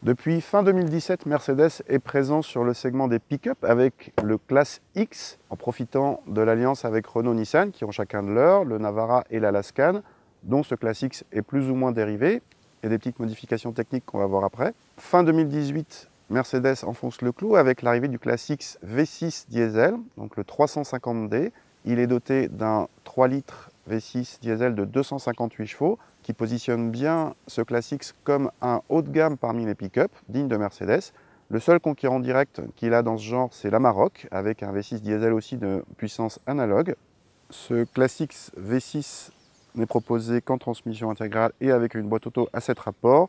Depuis fin 2017, Mercedes est présent sur le segment des pick-up avec le Classe X, en profitant de l'alliance avec Renault-Nissan qui ont chacun de leur, le Navara et l'Alaskan, dont ce Classe X est plus ou moins dérivé, et des petites modifications techniques qu'on va voir après. Fin 2018, Mercedes enfonce le clou avec l'arrivée du Classe X V6 diesel, donc le 350D. Il est doté d'un 3 litres V6 diesel de 258 chevaux, qui positionne bien ce Classe X comme un haut de gamme parmi les pick-up, digne de Mercedes. Le seul concurrent direct qu'il a dans ce genre, c'est l'Amarok, avec un V6 diesel aussi de puissance analogue. Ce Classe X V6 n'est proposé qu'en transmission intégrale et avec une boîte auto à 7 rapports.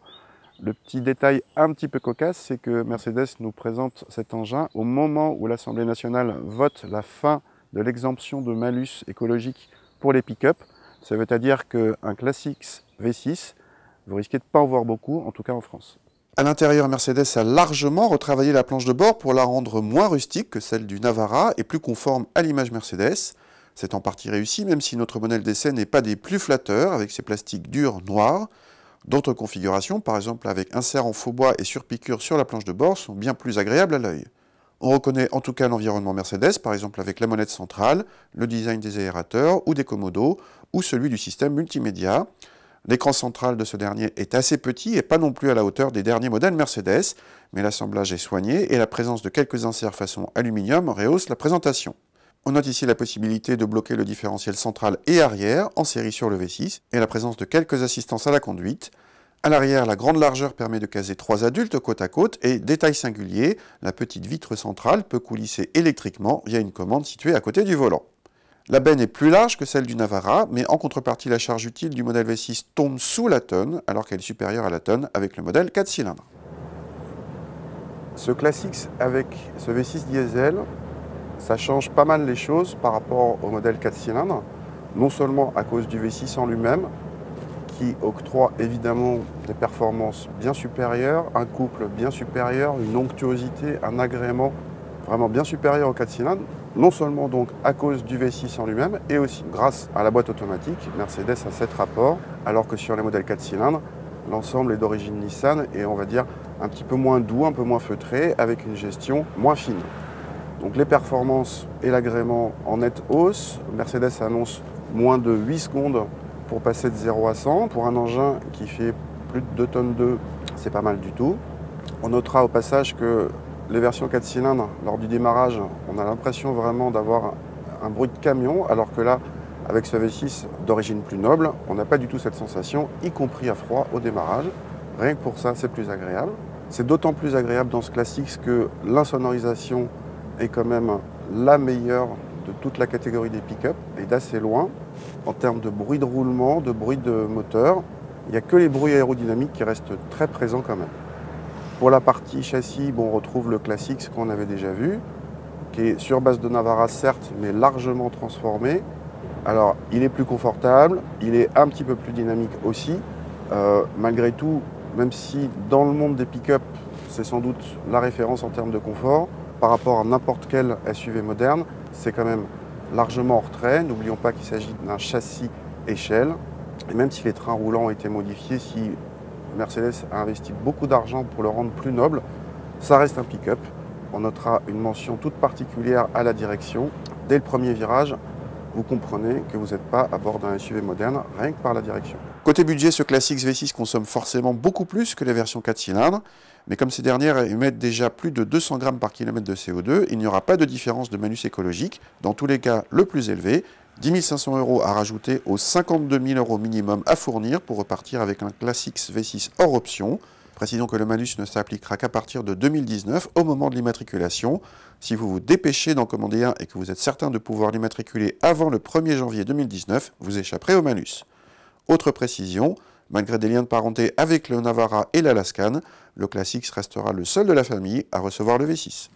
Le petit détail un petit peu cocasse, c'est que Mercedes nous présente cet engin au moment où l'Assemblée nationale vote la fin de l'exemption de malus écologique pour les pick-up. Ça veut dire qu'un Classe X V6, vous risquez de ne pas en voir beaucoup, en tout cas en France. À l'intérieur, Mercedes a largement retravaillé la planche de bord pour la rendre moins rustique que celle du Navara et plus conforme à l'image Mercedes. C'est en partie réussi, même si notre modèle d'essai n'est pas des plus flatteurs, avec ses plastiques durs noirs. D'autres configurations, par exemple avec insert en faux bois et surpiqûre sur la planche de bord, sont bien plus agréables à l'œil. On reconnaît en tout cas l'environnement Mercedes, par exemple avec la molette centrale, le design des aérateurs ou des commodos, ou celui du système multimédia. L'écran central de ce dernier est assez petit et pas non plus à la hauteur des derniers modèles Mercedes, mais l'assemblage est soigné et la présence de quelques inserts façon aluminium rehausse la présentation. On note ici la possibilité de bloquer le différentiel central et arrière en série sur le V6 et la présence de quelques assistances à la conduite. À l'arrière, la grande largeur permet de caser 3 adultes côte à côte et, détail singulier, la petite vitre centrale peut coulisser électriquement via une commande située à côté du volant. La benne est plus large que celle du Navara, mais en contrepartie, la charge utile du modèle V6 tombe sous la tonne, alors qu'elle est supérieure à la tonne avec le modèle 4 cylindres. Ce Classe X avec ce V6 diesel, ça change pas mal les choses par rapport au modèle 4 cylindres, non seulement à cause du V6 en lui-même, qui octroie évidemment des performances bien supérieures, un couple bien supérieur, une onctuosité, un agrément vraiment bien supérieur au 4 cylindres, non seulement donc à cause du V6 en lui-même, et aussi grâce à la boîte automatique. Mercedes a 7 rapports, alors que sur les modèles 4 cylindres, l'ensemble est d'origine Nissan et on va dire un petit peu moins doux, un peu moins feutré, avec une gestion moins fine. Donc les performances et l'agrément en nette hausse. Mercedes annonce moins de 8 secondes pour passer de 0 à 100. Pour un engin qui fait plus de 2 tonnes 2, c'est pas mal du tout. On notera au passage que les versions 4 cylindres, lors du démarrage, on a l'impression vraiment d'avoir un bruit de camion, alors que là, avec ce V6 d'origine plus noble, on n'a pas du tout cette sensation, y compris à froid au démarrage. Rien que pour ça, c'est plus agréable. C'est d'autant plus agréable dans ce Classe X que l'insonorisation est quand même la meilleure de toute la catégorie des pick-up et d'assez loin. En termes de bruit de roulement, de bruit de moteur, il n'y a que les bruits aérodynamiques qui restent très présents quand même. Pour la partie châssis, on retrouve le Classe X qu'on avait déjà vu, qui est sur base de Navara certes, mais largement transformé. Alors, il est plus confortable, il est un petit peu plus dynamique aussi. Malgré tout, même si dans le monde des pick-up, c'est sans doute la référence en termes de confort, par rapport à n'importe quel SUV moderne, c'est quand même largement en retrait. N'oublions pas qu'il s'agit d'un châssis échelle. Et même si les trains roulants ont été modifiés, si Mercedes a investi beaucoup d'argent pour le rendre plus noble, ça reste un pick-up. On notera une mention toute particulière à la direction. Dès le premier virage, vous comprenez que vous n'êtes pas à bord d'un SUV moderne, rien que par la direction. Côté budget, ce Classe X V6 consomme forcément beaucoup plus que les versions 4 cylindres, mais comme ces dernières émettent déjà plus de 200 grammes par kilomètre de CO2, il n'y aura pas de différence de malus écologique, dans tous les cas le plus élevé, 10 500 € à rajouter aux 52 000 € minimum à fournir pour repartir avec un Classe X V6 hors option. Précisons que le malus ne s'appliquera qu'à partir de 2019, au moment de l'immatriculation. Si vous vous dépêchez d'en commander un et que vous êtes certain de pouvoir l'immatriculer avant le 1er janvier 2019, vous échapperez au malus. Autre précision, malgré des liens de parenté avec le Navara et l'Alaskan, le Classe X restera le seul de la famille à recevoir le V6.